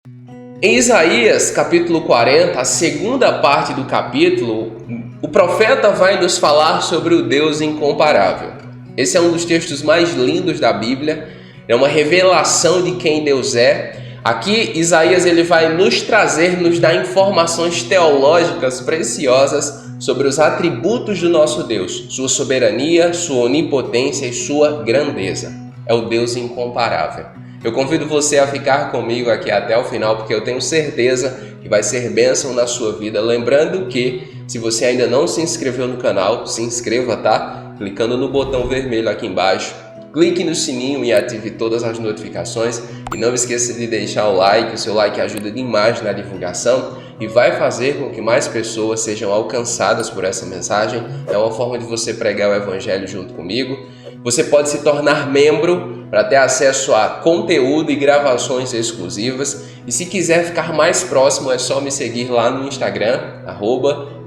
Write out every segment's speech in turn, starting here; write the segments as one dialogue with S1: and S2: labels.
S1: Em Isaías, capítulo 40, a segunda parte do capítulo, o profeta vai nos falar sobre o Deus incomparável. Esse é um dos textos mais lindos da Bíblia, é uma revelação de quem Deus é. Aqui, Isaías ele vai nos trazer, nos dar informações teológicas preciosas sobre os atributos do nosso Deus, sua soberania, sua onipotência e sua grandeza. É o Deus incomparável. Eu convido você a ficar comigo aqui até o final, porque eu tenho certeza que vai ser bênção na sua vida. Lembrando que, se você ainda não se inscreveu no canal, se inscreva, tá? Clicando no botão vermelho aqui embaixo. Clique no sininho e ative todas as notificações. E não esqueça de deixar o like, o seu like ajuda demais na divulgação e vai fazer com que mais pessoas sejam alcançadas por essa mensagem. É uma forma de você pregar o Evangelho junto comigo. Você pode se tornar membro para ter acesso a conteúdo e gravações exclusivas. E se quiser ficar mais próximo, é só me seguir lá no Instagram,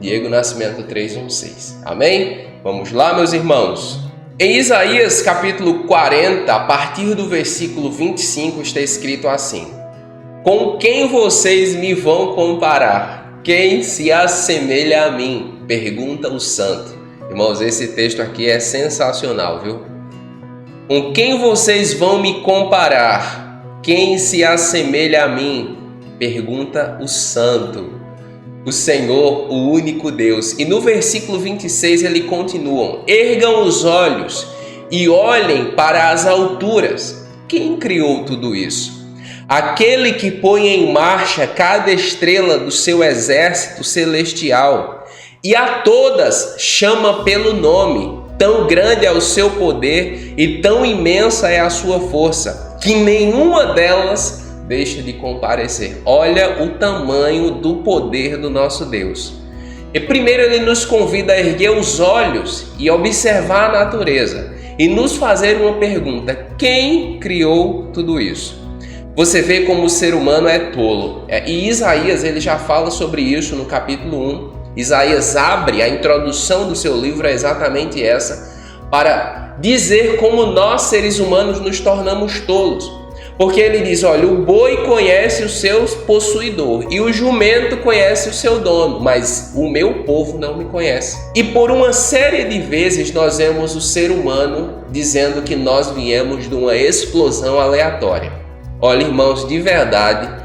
S1: @DiegoNascimento316. Amém? Vamos lá, meus irmãos. Em Isaías capítulo 40, a partir do versículo 25, está escrito assim: Com quem vocês me vão comparar? Quem se assemelha a mim? Pergunta o santo. Irmãos, esse texto aqui é sensacional, viu? Com quem vocês vão me comparar? Quem se assemelha a mim? Pergunta o santo, o Senhor, o único Deus. E no versículo 26 ele continua: Ergam os olhos e olhem para as alturas. Quem criou tudo isso? Aquele que põe em marcha cada estrela do seu exército celestial e a todas chama pelo nome. Tão grande é o seu poder e tão imensa é a sua força, que nenhuma delas deixa de comparecer. Olha o tamanho do poder do nosso Deus. E primeiro ele nos convida a erguer os olhos e observar a natureza e nos fazer uma pergunta: quem criou tudo isso? Você vê como o ser humano é tolo. E Isaías ele já fala sobre isso no capítulo 1. Isaías abre a introdução do seu livro, é exatamente essa, para dizer como nós, seres humanos, nos tornamos tolos. Porque ele diz, olha, o boi conhece o seu possuidor e o jumento conhece o seu dono, mas o meu povo não me conhece. E por uma série de vezes nós vemos o ser humano dizendo que nós viemos de uma explosão aleatória. Olha, irmãos, de verdade,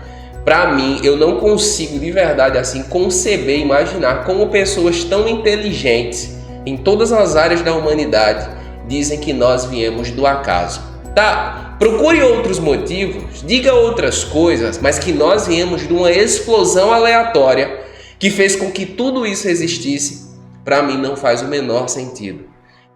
S1: para mim, eu não consigo de verdade assim conceber, imaginar como pessoas tão inteligentes em todas as áreas da humanidade dizem que nós viemos do acaso. Tá, procure outros motivos, diga outras coisas, mas que nós viemos de uma explosão aleatória que fez com que tudo isso existisse, para mim não faz o menor sentido.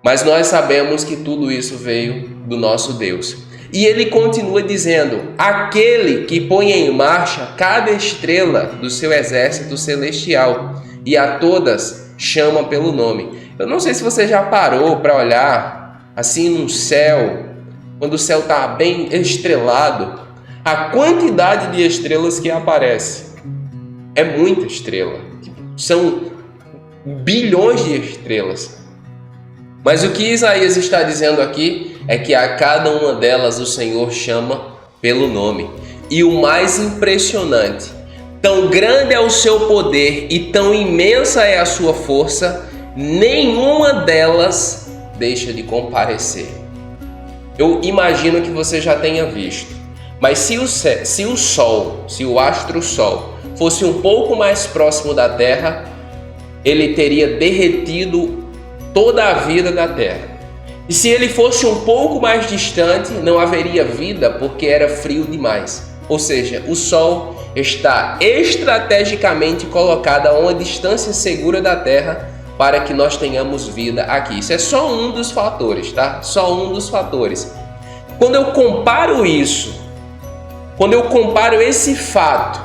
S1: Mas nós sabemos que tudo isso veio do nosso Deus. E ele continua dizendo, aquele que põe em marcha cada estrela do seu exército celestial e a todas chama pelo nome. Eu não sei se você já parou para olhar assim no céu, quando o céu está bem estrelado, a quantidade de estrelas que aparece. É muita estrela, são bilhões de estrelas. Mas o que Isaías está dizendo aqui é que a cada uma delas o Senhor chama pelo nome. E o mais impressionante, tão grande é o seu poder e tão imensa é a sua força, nenhuma delas deixa de comparecer. Eu imagino que você já tenha visto, mas se o Sol, se o astro Sol, fosse um pouco mais próximo da Terra, ele teria derretido toda a vida da Terra. E se ele fosse um pouco mais distante, não haveria vida porque era frio demais. Ou seja, o Sol está estrategicamente colocado a uma distância segura da Terra para que nós tenhamos vida aqui. Isso é só um dos fatores, tá? Só um dos fatores. Quando eu comparo isso, quando eu comparo esse fato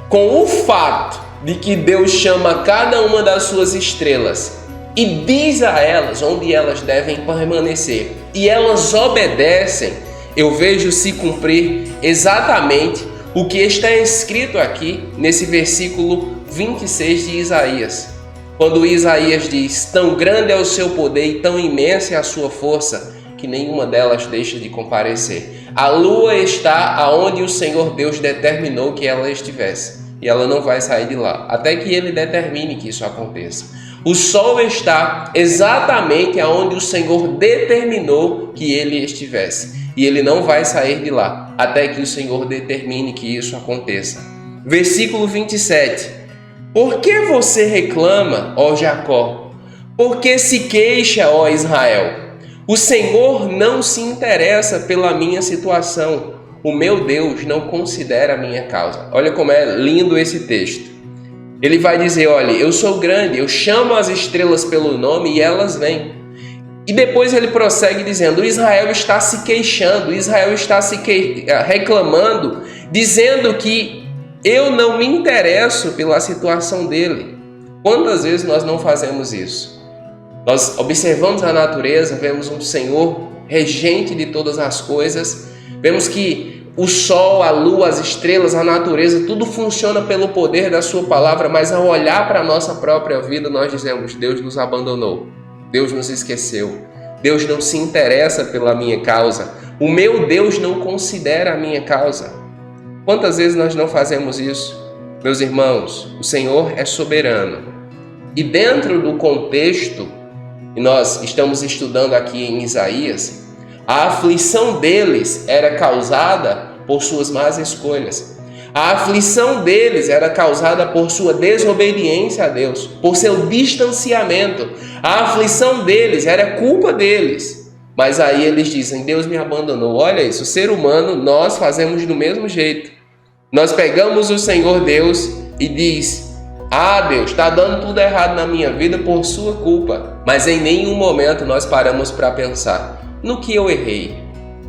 S1: com o fato de que Deus chama cada uma das suas estrelas e diz a elas onde elas devem permanecer, e elas obedecem, eu vejo se cumprir exatamente o que está escrito aqui nesse versículo 26 de Isaías. Quando Isaías diz, tão grande é o seu poder e tão imensa é a sua força, que nenhuma delas deixa de comparecer. A lua está aonde o Senhor Deus determinou que ela estivesse. E ela não vai sair de lá, até que ele determine que isso aconteça. O sol está exatamente aonde o Senhor determinou que ele estivesse. E ele não vai sair de lá, até que o Senhor determine que isso aconteça. Versículo 27. Por que você reclama, ó Jacó? Por que se queixa, ó Israel? O Senhor não se interessa pela minha situação. O meu Deus não considera a minha causa. Olha como é lindo esse texto. Ele vai dizer, olha, eu sou grande, eu chamo as estrelas pelo nome e elas vêm. E depois ele prossegue dizendo, Israel está se queixando, Israel está reclamando, dizendo que eu não me interesso pela situação dele. Quantas vezes nós não fazemos isso? Nós observamos a natureza, vemos um Senhor regente de todas as coisas, vemos que o sol, a lua, as estrelas, a natureza, tudo funciona pelo poder da sua palavra, mas ao olhar para a nossa própria vida, nós dizemos, Deus nos abandonou, Deus nos esqueceu, Deus não se interessa pela minha causa, o meu Deus não considera a minha causa. Quantas vezes nós não fazemos isso? Meus irmãos, o Senhor é soberano. E dentro do contexto que nós estamos estudando aqui em Isaías, a aflição deles era causada por suas más escolhas. A aflição deles era causada por sua desobediência a Deus, por seu distanciamento. A aflição deles era culpa deles. Mas aí eles dizem, Deus me abandonou. Olha isso, o ser humano, nós fazemos do mesmo jeito. Nós pegamos o Senhor Deus e diz, Deus, está dando tudo errado na minha vida por sua culpa. Mas em nenhum momento nós paramos para pensar, no que eu errei?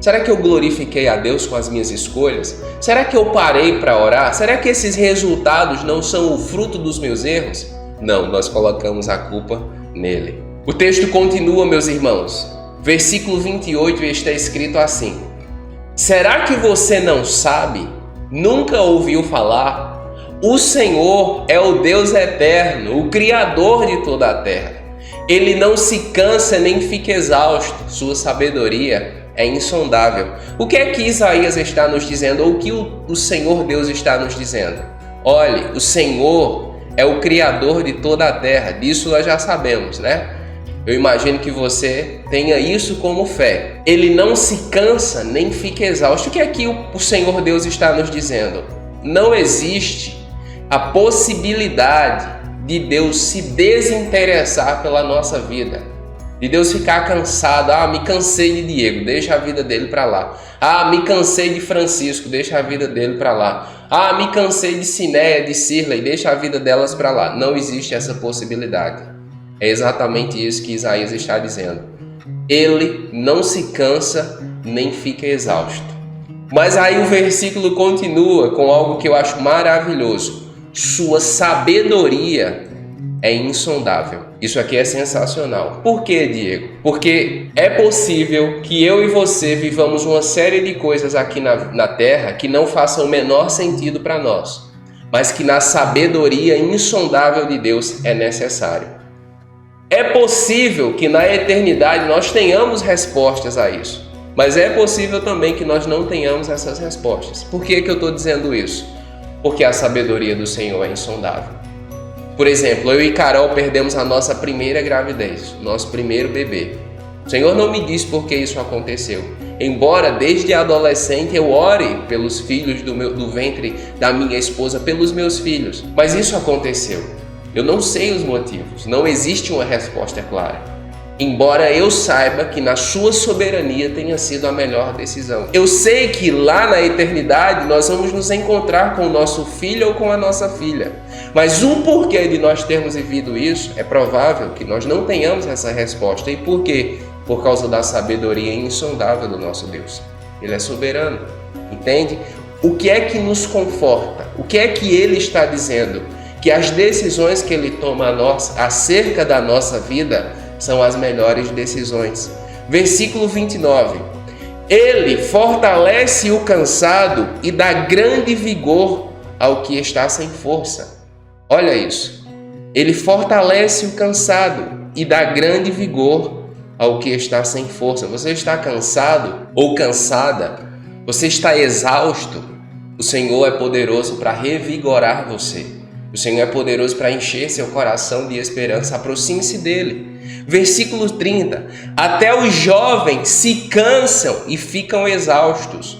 S1: Será que eu glorifiquei a Deus com as minhas escolhas? Será que eu parei para orar? Será que esses resultados não são o fruto dos meus erros? Não, nós colocamos a culpa nele. O texto continua, meus irmãos. Versículo 28 está escrito assim. Será que você não sabe? Nunca ouviu falar? O Senhor é o Deus eterno, o Criador de toda a terra. Ele não se cansa nem fica exausto. Sua sabedoria é insondável. O que é que Isaías está nos dizendo? Ou o que o Senhor Deus está nos dizendo? Olhe, o Senhor é o Criador de toda a terra. Disso nós já sabemos, né? Eu imagino que você tenha isso como fé. Ele não se cansa nem fica exausto. O que é que o Senhor Deus está nos dizendo? Não existe a possibilidade de Deus se desinteressar pela nossa vida. De Deus ficar cansado. Me cansei de Diego, deixa a vida dele para lá. Me cansei de Francisco, deixa a vida dele para lá. Me cansei de Sinéia, de Cirlei, deixa a vida delas para lá. Não existe essa possibilidade. É exatamente isso que Isaías está dizendo. Ele não se cansa nem fica exausto. Mas aí o versículo continua com algo que eu acho maravilhoso. Sua sabedoria é insondável. Isso aqui é sensacional. Por quê, Diego? Porque é possível que eu e você vivamos uma série de coisas aqui na Terra que não façam o menor sentido para nós, mas que na sabedoria insondável de Deus é necessário. É possível que na eternidade nós tenhamos respostas a isso, mas é possível também que nós não tenhamos essas respostas. Por que eu estou dizendo isso? Porque a sabedoria do Senhor é insondável. Por exemplo, eu e Carol perdemos a nossa primeira gravidez, nosso primeiro bebê. O Senhor não me disse por que isso aconteceu. Embora desde adolescente eu ore pelos filhos do ventre da minha esposa, pelos meus filhos. Mas isso aconteceu. Eu não sei os motivos, não existe uma resposta clara. Embora eu saiba que na sua soberania tenha sido a melhor decisão. Eu sei que lá na eternidade nós vamos nos encontrar com o nosso filho ou com a nossa filha. Mas o porquê de nós termos vivido isso, é provável que nós não tenhamos essa resposta. E por quê? Por causa da sabedoria insondável do nosso Deus. Ele é soberano, entende? O que é que nos conforta? O que é que Ele está dizendo? Que as decisões que Ele toma acerca da nossa vida são as melhores decisões. Versículo 29. Ele fortalece o cansado e dá grande vigor ao que está sem força. Olha isso. Ele fortalece o cansado e dá grande vigor ao que está sem força. Você está cansado ou cansada? Você está exausto? O Senhor é poderoso para revigorar você. O Senhor é poderoso para encher seu coração de esperança. Aproxime-se dele. Versículo 30. Até os jovens se cansam e ficam exaustos,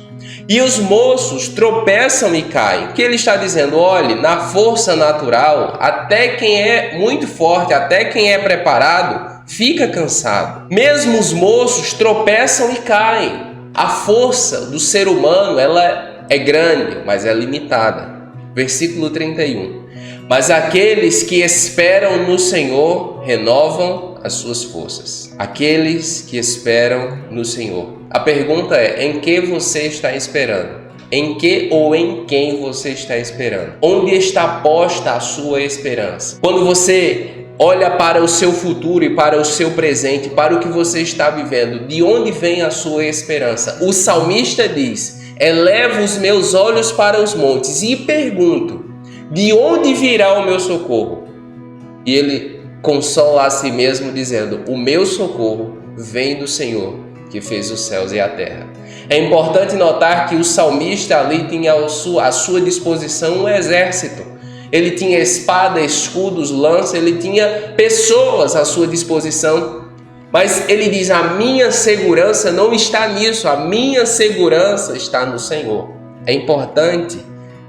S1: e os moços tropeçam e caem. O que ele está dizendo? Olhe, na força natural, até quem é muito forte, até quem é preparado, fica cansado. Mesmo os moços tropeçam e caem. A força do ser humano, ela é grande, mas é limitada. Versículo 31. Mas aqueles que esperam no Senhor renovam as suas forças. Aqueles que esperam no Senhor. A pergunta é: em que você está esperando? Em que ou em quem você está esperando? Onde está posta a sua esperança? Quando você olha para o seu futuro e para o seu presente, para o que você está vivendo, de onde vem a sua esperança? O salmista diz: elevo os meus olhos para os montes e pergunto: de onde virá o meu socorro? E ele consola a si mesmo dizendo: o meu socorro vem do Senhor, que fez os céus e a terra. É importante notar que o salmista ali tinha à sua disposição um exército. Ele tinha espada, escudos, lança, ele tinha pessoas à sua disposição. Mas ele diz: a minha segurança não está nisso, a minha segurança está no Senhor. É importante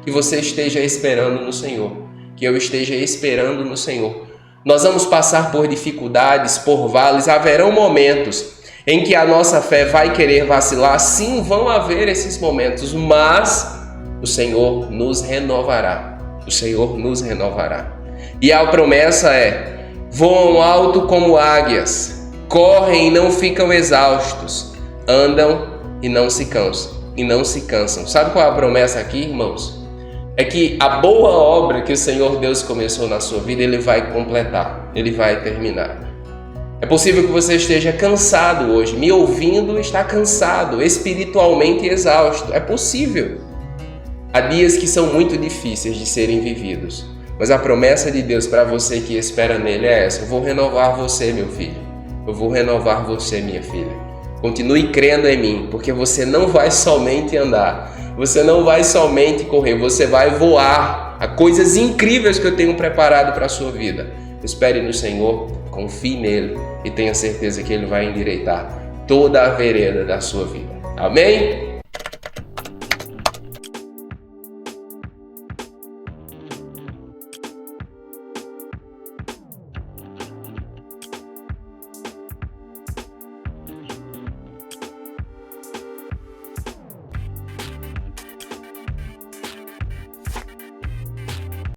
S1: que você esteja esperando no Senhor, que eu esteja esperando no Senhor. Nós vamos passar por dificuldades, por vales, haverão momentos em que a nossa fé vai querer vacilar. Sim, vão haver esses momentos, mas o Senhor nos renovará. O Senhor nos renovará. E a promessa é: voam alto como águias, correm e não ficam exaustos, andam e não se cansam. Sabe qual é a promessa aqui, irmãos? É que a boa obra que o Senhor Deus começou na sua vida, Ele vai completar, Ele vai terminar. É possível que você esteja cansado hoje, me ouvindo, está cansado, espiritualmente exausto. É possível. Há dias que são muito difíceis de serem vividos, mas a promessa de Deus para você que espera nele é essa: eu vou renovar você, meu filho. Eu vou renovar você, minha filha. Continue crendo em mim, porque você não vai somente andar. Você não vai somente correr, você vai voar. Há coisas incríveis que eu tenho preparado para a sua vida. Espere no Senhor, confie nele e tenha certeza que Ele vai endireitar toda a vereda da sua vida. Amém?